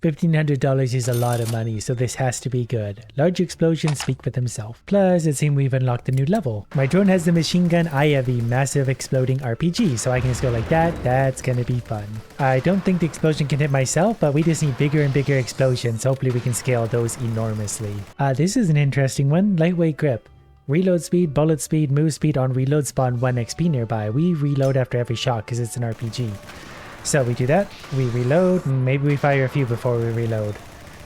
$1,500 is a lot of money, so this has to be good. Large explosions speak for themselves. Plus, it seems we've unlocked a new level. My drone has the machine gun, I have the massive exploding RPG, so I can just go like that. That's gonna be fun. I don't think the explosion can hit myself, but we just need bigger and bigger explosions. Hopefully we can scale those enormously. This is an interesting one. Lightweight grip. Reload speed, bullet speed, move speed on reload spawn 1 XP nearby. We reload after every shot because it's an RPG. So we do that, we reload, and maybe we fire a few before we reload.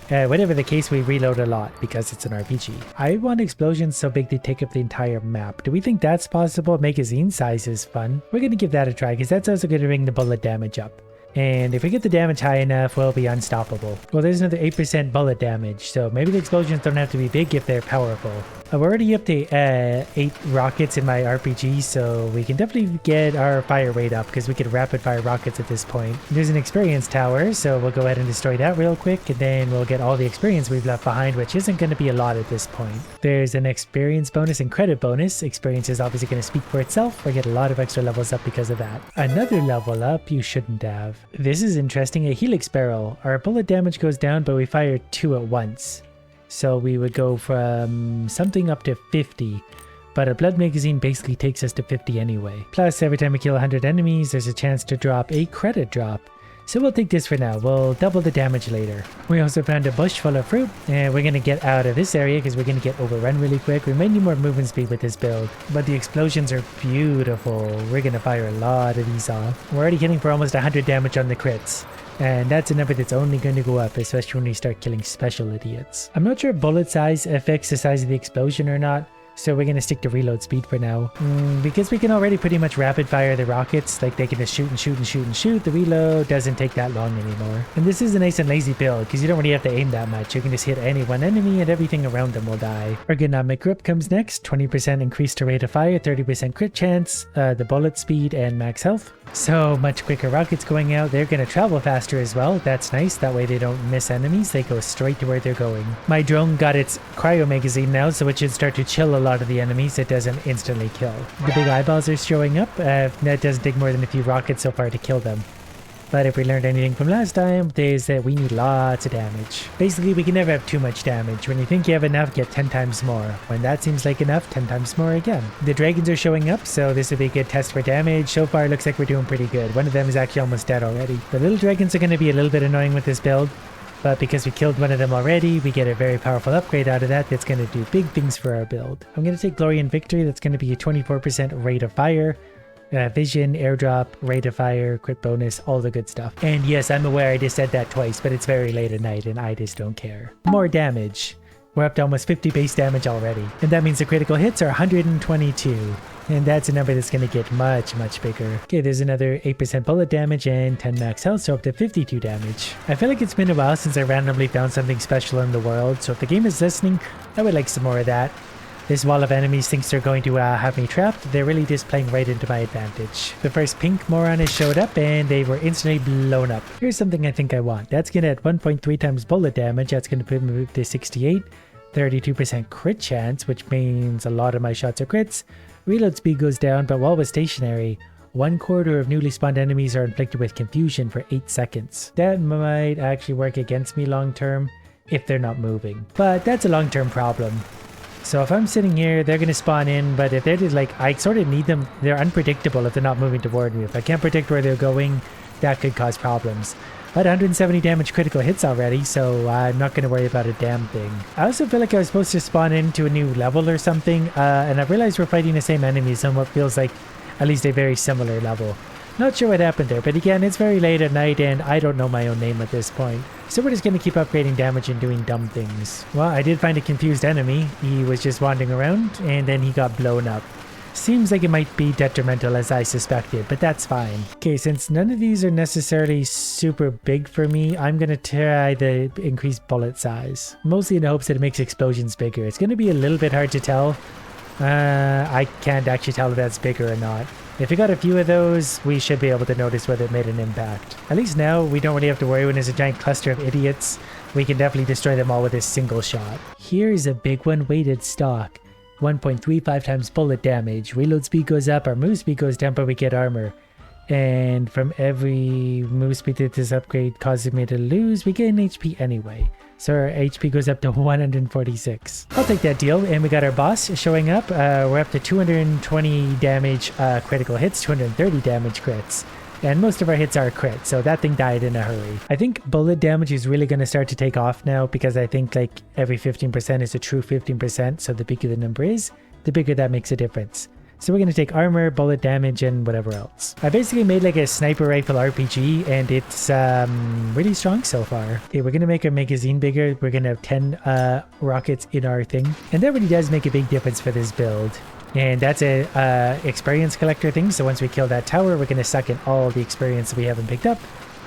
Whatever the case, we reload a lot because it's an RPG. I want explosions so big they take up the entire map. Do we think that's possible? Magazine size is fun. We're going to give that a try because that's also going to bring the bullet damage up. And if we get the damage high enough, we'll be unstoppable. Well, there's another 8% bullet damage, so maybe the explosions don't have to be big if they're powerful. We're already up to 8 rockets in my RPG, so we can definitely get our fire rate up because we can rapid fire rockets at this point. There's an experience tower, so we'll go ahead and destroy that real quick, and then we'll get all the experience we've left behind, which isn't going to be a lot at this point. There's an experience bonus and credit bonus. Experience is obviously going to speak for itself. We get a lot of extra levels up because of that. Another level up you shouldn't have. This is interesting, a helix barrel. Our bullet damage goes down, but we fire 2 at once. So we would go from something up to 50, but a blood magazine basically takes us to 50 anyway. Plus, every time we kill 100 enemies, there's a chance to drop a credit drop. So we'll take this for now. We'll double the damage later. We also found a bush full of fruit, and we're going to get out of this area because we're going to get overrun really quick. We might need more movement speed with this build, but the explosions are beautiful. We're going to fire a lot of these off. We're already hitting for almost 100 damage on the crits. And that's a number that's only going to go up, especially when we start killing special idiots. I'm not sure if bullet size affects the size of the explosion or not, so we're going to stick to reload speed for now. Because we can already pretty much rapid fire the rockets, like they can just shoot and shoot and shoot and shoot. The reload doesn't take that long anymore. And this is a nice and lazy build, because you don't really have to aim that much. You can just hit any one enemy and everything around them will die. Ergonomic grip comes next, 20% increase to rate of fire, 30% crit chance, the bullet speed, and max health. So much quicker rockets going out. They're going to travel faster as well. That's nice. That way they don't miss enemies. They go straight to where they're going. My drone got its cryo magazine now, so it should start to chill a lot of the enemies. It doesn't instantly kill. The big eyeballs are showing up. That doesn't take more than a few rockets so far to kill them. But if we learned anything from last time, is that we need lots of damage. Basically, we can never have too much damage. When you think you have enough, get 10 times more. When that seems like enough, 10 times more again. The dragons are showing up, so this will be a good test for damage. So far, it looks like we're doing pretty good. One of them is actually almost dead already. The little dragons are going to be a little bit annoying with this build, but because we killed one of them already, we get a very powerful upgrade out of that that's going to do big things for our build. I'm going to take Glory and Victory. That's going to be a 24% rate of fire. Vision, airdrop, rate of fire, crit bonus, all the good stuff. And yes, I'm aware I just said that twice, but it's very late at night and I just don't care. More damage. We're up to almost 50 base damage already. And that means the critical hits are 122. And that's a number that's going to get much, much bigger. Okay, there's another 8% bullet damage and 10 max health, so up to 52 damage. I feel like it's been a while since I randomly found something special in the world, so if the game is listening, I would like some more of that. This wall of enemies thinks they're going to have me trapped. They're really just playing right into my advantage. The first pink moron has showed up and they were instantly blown up. Here's something I think I want. That's going to add 1.3 times bullet damage. That's going to put me to 68. 32% crit chance, which means a lot of my shots are crits. Reload speed goes down, but while we're stationary, 1/4 of newly spawned enemies are inflicted with confusion for 8 seconds. That might actually work against me long term if they're not moving. But that's a long term problem. So if I'm sitting here, they're going to spawn in, but if they're just like, I sort of need them, they're unpredictable if they're not moving toward me. If I can't predict where they're going, that could cause problems. But 170 damage critical hits already, so I'm not going to worry about a damn thing. I also feel like I was supposed to spawn into a new level or something, and I realized we're fighting the same enemies on what feels like at least a very similar level. Not sure what happened there, but again, it's very late at night and I don't know my own name at this point. So we're just going to keep upgrading damage and doing dumb things. Well, I did find a confused enemy. He was just wandering around and then he got blown up. Seems like it might be detrimental as I suspected, but that's fine. Okay, since none of these are necessarily super big for me, I'm going to try the increased bullet size. Mostly in the hopes that it makes explosions bigger. It's going to be a little bit hard to tell. I can't actually tell if that's bigger or not. If we got a few of those, we should be able to notice whether it made an impact. At least now, we don't really have to worry when there's a giant cluster of idiots. We can definitely destroy them all with a single shot. Here's a big one, weighted stock. 1.35 times bullet damage. Reload speed goes up, our move speed goes down, but we get armor. And from every move speed that this upgrade causes me to lose, we gain HP anyway. So our HP goes up to 146. I'll take that deal. And we got our boss showing up. We're up to 220 damage critical hits, 230 damage crits. And most of our hits are crit, so that thing died in a hurry. I think bullet damage is really going to start to take off now, because I think like every 15% is a true 15%, so the bigger the number is, the bigger that makes a difference. So we're going to take armor, bullet damage, and whatever else. I basically made like a sniper rifle RPG, and it's really strong so far. Okay, we're going to make our magazine bigger. We're going to have 10 rockets in our thing, and that really does make a big difference for this build. And that's a experience collector thing, so once we kill that tower, we're going to suck in all the experience that we haven't picked up.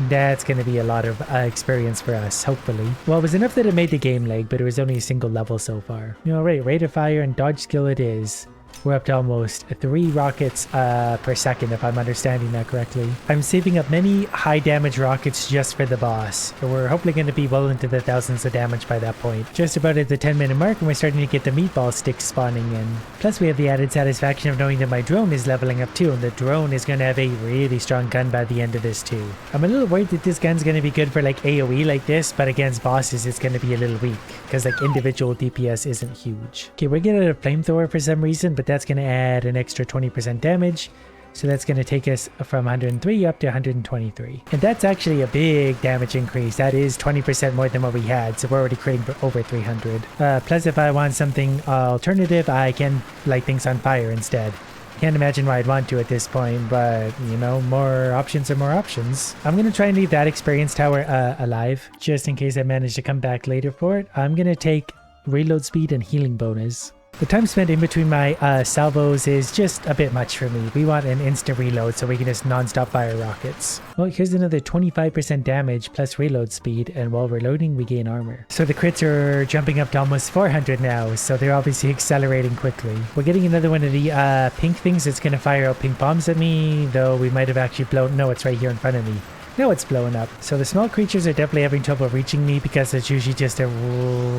That's going to be a lot of experience for us, hopefully. Well, it was enough that it made the game lag, but it was only a single level so far. Alright, rate of fire and dodge skill it is. We're up to almost 3 rockets per second, if I'm understanding that correctly. I'm saving up many high damage rockets just for the boss. We're hopefully going to be well into the thousands of damage by that point. Just about at the 10-minute mark, and we're starting to get the meatball sticks spawning in. Plus, we have the added satisfaction of knowing that my drone is leveling up too, and the drone is going to have a really strong gun by the end of this too. I'm a little worried that this gun's going to be good for like AoE like this, but against bosses it's going to be a little weak, because like individual DPS isn't huge. Okay, we're getting a flamethrower for some reason, but that's going to add an extra 20% damage, so that's going to take us from 103 up to 123, and that's actually a big damage increase. That is 20% more than what we had, so we're already creating for over 300. Plus, if I want something alternative, I can light things on fire instead. Can't imagine why I'd want to at this point, but you know, more options are more options. I'm going to try and leave that experience tower alive, just in case I manage to come back later for it. I'm going to take reload speed and healing bonus. The time spent in between my salvos is just a bit much for me. We want an instant reload so we can just non-stop fire rockets. Well, here's another 25% damage plus reload speed, and while reloading we gain armor. So the crits are jumping up to almost 400 now, so they're obviously accelerating quickly. We're getting another one of the pink things that's going to fire out pink bombs at me, though we might have actually blown... No, it's right here in front of me. Now it's blowing up. So the small creatures are definitely having trouble reaching me, because it's usually just a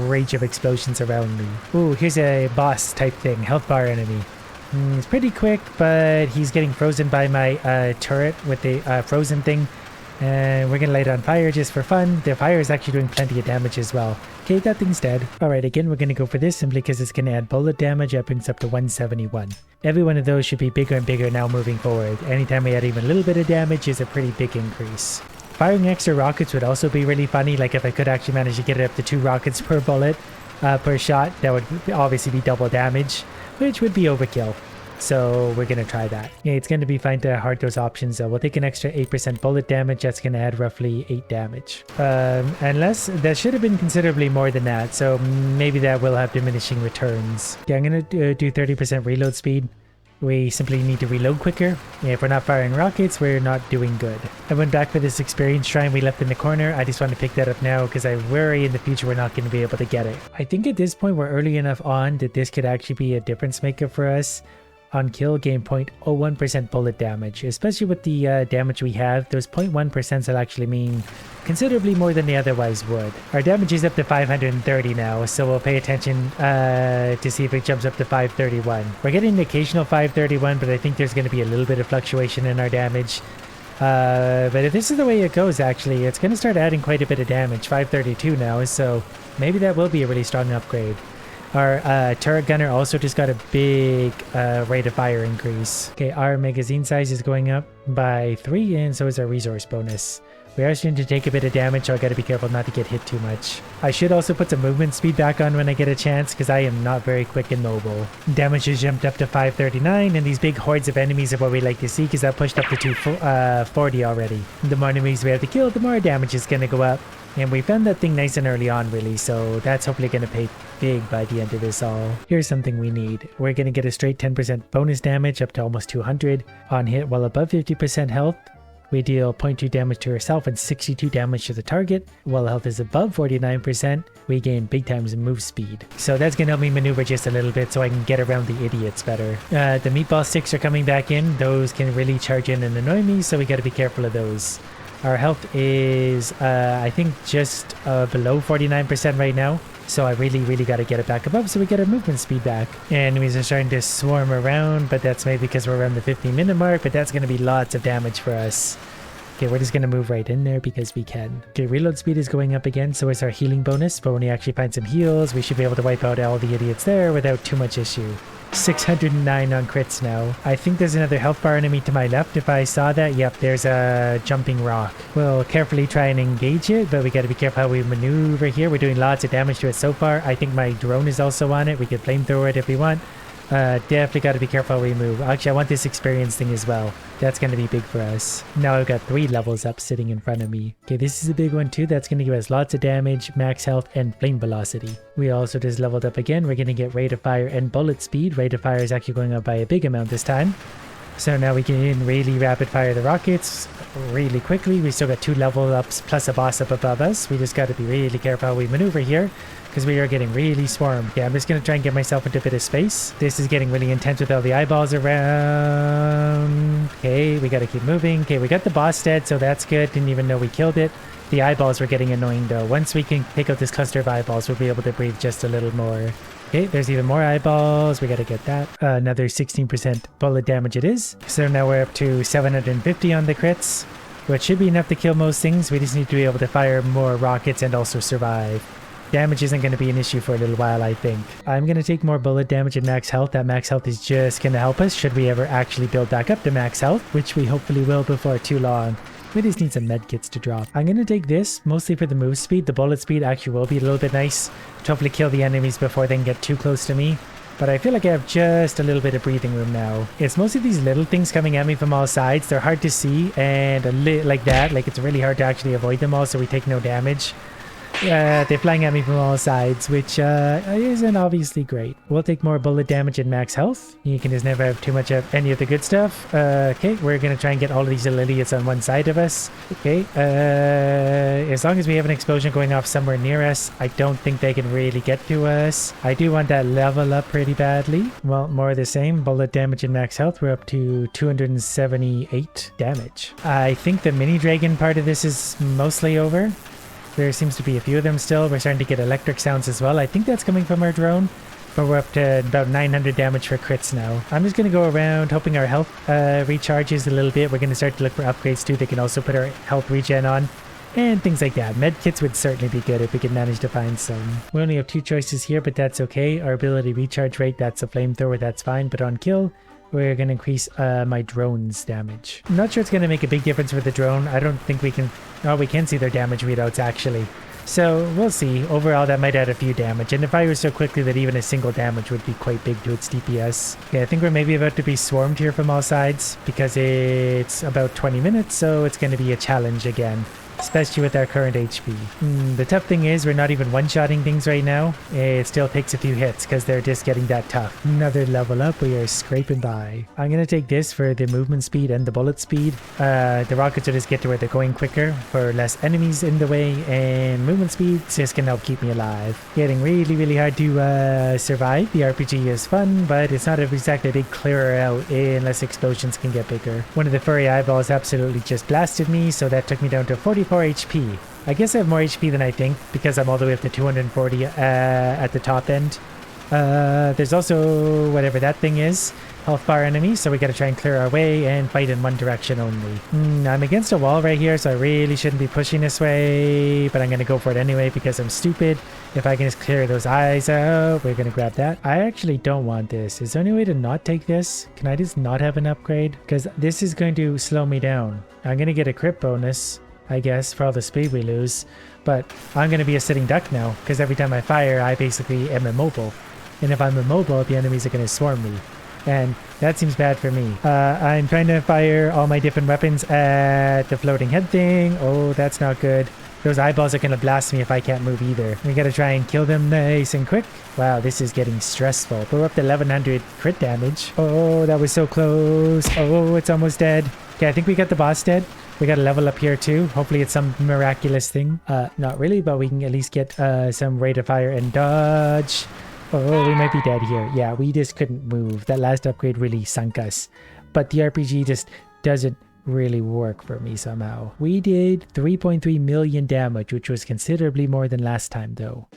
rage of explosions around me. Ooh, here's a boss type thing, health bar enemy. It's pretty quick, but he's getting frozen by my turret with the frozen thing. And we're gonna light it on fire just for fun. The fire is actually doing plenty of damage as well. Okay, that thing's dead. Alright, again, we're gonna go for this simply because it's gonna add bullet damage. That brings up to 171. Every one of those should be bigger and bigger now moving forward. Anytime we add even a little bit of damage is a pretty big increase. Firing extra rockets would also be really funny. Like if I could actually manage to get it up to 2 rockets per bullet per shot, that would obviously be double damage, which would be overkill. So we're going to try that. Yeah, it's going to be fine to hard those options though. We'll take an extra 8% bullet damage. That's going to add roughly 8 damage. Unless that should have been considerably more than that. So maybe that will have diminishing returns. Yeah, I'm going to do 30% reload speed. We simply need to reload quicker. If we're not firing rockets, we're not doing good. I went back for this experience shrine we left in the corner. I just want to pick that up now because I worry in the future we're not going to be able to get it. I think at this point we're early enough on that this could actually be a difference maker for us. On kill, gain 0.01% bullet damage, especially with the damage we have. Those 0.1% will actually mean considerably more than they otherwise would. Our damage is up to 530 now, so we'll pay attention to see if it jumps up to 531. We're getting an occasional 531, but I think there's going to be a little bit of fluctuation in our damage. But if this is the way it goes, actually, it's going to start adding quite a bit of damage. 532 now, so maybe that will be a really strong upgrade. Our turret gunner also just got a big rate of fire increase. Okay, our magazine size is going up by 3, and so is our resource bonus. We are starting to take a bit of damage, so I gotta be careful not to get hit too much. I should also put some movement speed back on when I get a chance, because I am not very quick and mobile. Damage has jumped up to 539, and these big hordes of enemies are what we like to see, because that pushed up to 240 already. The more enemies we have to kill, the more damage is gonna go up. And we found that thing nice and early on, really, so that's hopefully going to pay big by the end of this all. Here's something we need. We're going to get a straight 10% bonus damage up to almost 200. On hit while above 50% health, we deal 0.2 damage to ourselves and 62 damage to the target. While health is above 49%, we gain big times move speed. So that's going to help me maneuver just a little bit so I can get around the idiots better. The meatball sticks are coming back in. Those can really charge in and annoy me, so we got to be careful of those. Our health is, I think, just below 49% right now. So I really got to get it back above so we get our movement speed back. Enemies are starting to swarm around, but that's maybe because we're around the 15-minute mark, but that's going to be lots of damage for us. Okay, we're just going to move right in there because we can. Okay, reload speed is going up again, so it's our healing bonus. But when we actually find some heals, we should be able to wipe out all the idiots there without too much issue. 609 on crits now. I think there's another health bar enemy to my left. If I saw that, yep, there's a jumping rock. We'll carefully try and engage it, but we got to be careful how we maneuver here. We're doing lots of damage to it so far. I think my drone is also on it. We could flamethrower it if we want. Definitely got to be careful how we move. Actually, I want this experience thing as well. That's going to be big for us. Now I've got 3 levels up sitting in front of me. Okay, this is a big one too. That's going to give us lots of damage, max health, and flame velocity. We also just leveled up again. We're going to get rate of fire and bullet speed. Rate of fire is actually going up by a big amount this time. So now we can really rapid fire the rockets really quickly. We still got 2 level ups plus a boss up above us. We just got to be really careful how we maneuver here because we are getting really swarmed. Yeah, I'm just going to try and get myself into a bit of space. This is getting really intense with all the eyeballs around. Okay, we got to keep moving. Okay, we got the boss dead, so that's good. Didn't even know we killed it. The eyeballs were getting annoying though. Once we can take out this cluster of eyeballs, we'll be able to breathe just a little more. Okay, there's even more eyeballs. We gotta get that. Another 16% bullet damage it is. So now we're up to 750 on the crits, which should be enough to kill most things. We just need to be able to fire more rockets and also survive. Damage isn't going to be an issue for a little while, I think. I'm going to take more bullet damage and max health. That max health is just going to help us should we ever actually build back up to max health, which we hopefully will before too long. We just need some medkits to drop. I'm going to take this mostly for the move speed. The bullet speed actually will be a little bit nice to hopefully kill the enemies before they can get too close to me. But I feel like I have just a little bit of breathing room now. It's mostly these little things coming at me from all sides. They're hard to see and like that. Like it's really hard to actually avoid them all so we take no damage. They're flying at me from all sides, which isn't obviously great. We'll take more bullet damage and max health. You can just never have too much of any of the good stuff. Okay, we're going to try and get all of these little idiots on one side of us. Okay, as long as we have an explosion going off somewhere near us, I don't think they can really get to us. I do want that level up pretty badly. Well, more of the same. Bullet damage and max health. We're up to 278 damage. I think the mini dragon part of this is mostly over. There seems to be a few of them still. We're starting to get electric sounds as well. I think that's coming from our drone. But we're up to about 900 damage for crits now. I'm just going to go around hoping our health recharges a little bit. We're going to start to look for upgrades too. They can also put our health regen on. And things like that. Med kits would certainly be good if we could manage to find some. We only have 2 choices here, but that's okay. Our ability recharge rate, that's a flamethrower, that's fine. But on kill, we're going to increase my drone's damage. I'm not sure it's going to make a big difference for the drone. I don't think we can... Oh, we can see their damage readouts actually. So we'll see. Overall, that might add a few damage. And it fires so quickly that even a single damage would be quite big to its DPS. Okay, I think we're maybe about to be swarmed here from all sides because it's about 20 minutes. So it's going to be a challenge again. Especially with our current HP. The tough thing is we're not even one-shotting things right now. It still takes a few hits because they're just getting that tough. Another level up, we are scraping by. I'm going to take this for the movement speed and the bullet speed. The rockets will just get to where they're going quicker for less enemies in the way, and movement speed is just going to help keep me alive. Getting really hard to survive. The RPG is fun, but it's not exactly a big clearer out unless explosions can get bigger. One of the furry eyeballs absolutely just blasted me, so that took me down to 44 HP. I guess I have more HP than I think because I'm all the way up to 240 at the top end. There's also whatever that thing is, health bar enemy, so we gotta try and clear our way and fight in one direction only. I'm against a wall right here, so I really shouldn't be pushing this way, but I'm gonna go for it anyway because I'm stupid. If I can just clear those eyes out, we're gonna grab that. I actually don't want this. Is there any way to not take this? Can I just not have an upgrade? Because this is going to slow me down. I'm gonna get a crit bonus, I guess, for all the speed we lose. But I'm going to be a sitting duck now, because every time I fire, I basically am immobile. And if I'm immobile, the enemies are going to swarm me. And that seems bad for me. I'm trying to fire all my different weapons at the floating head thing. Oh, that's not good. Those eyeballs are going to blast me if I can't move either. We got to try and kill them nice and quick. Wow, this is getting stressful. But we're up to 1100 crit damage. Oh, that was so close. Oh, it's almost dead. Okay, I think we got the boss dead. We got a level up here too. Hopefully it's some miraculous thing. Not really, but we can at least get some rate of fire and dodge. Oh, we might be dead here. Yeah, we just couldn't move. That last upgrade really sunk us. But the RPG just doesn't really work for me somehow. We did 3.3 million damage, which was considerably more than last time though.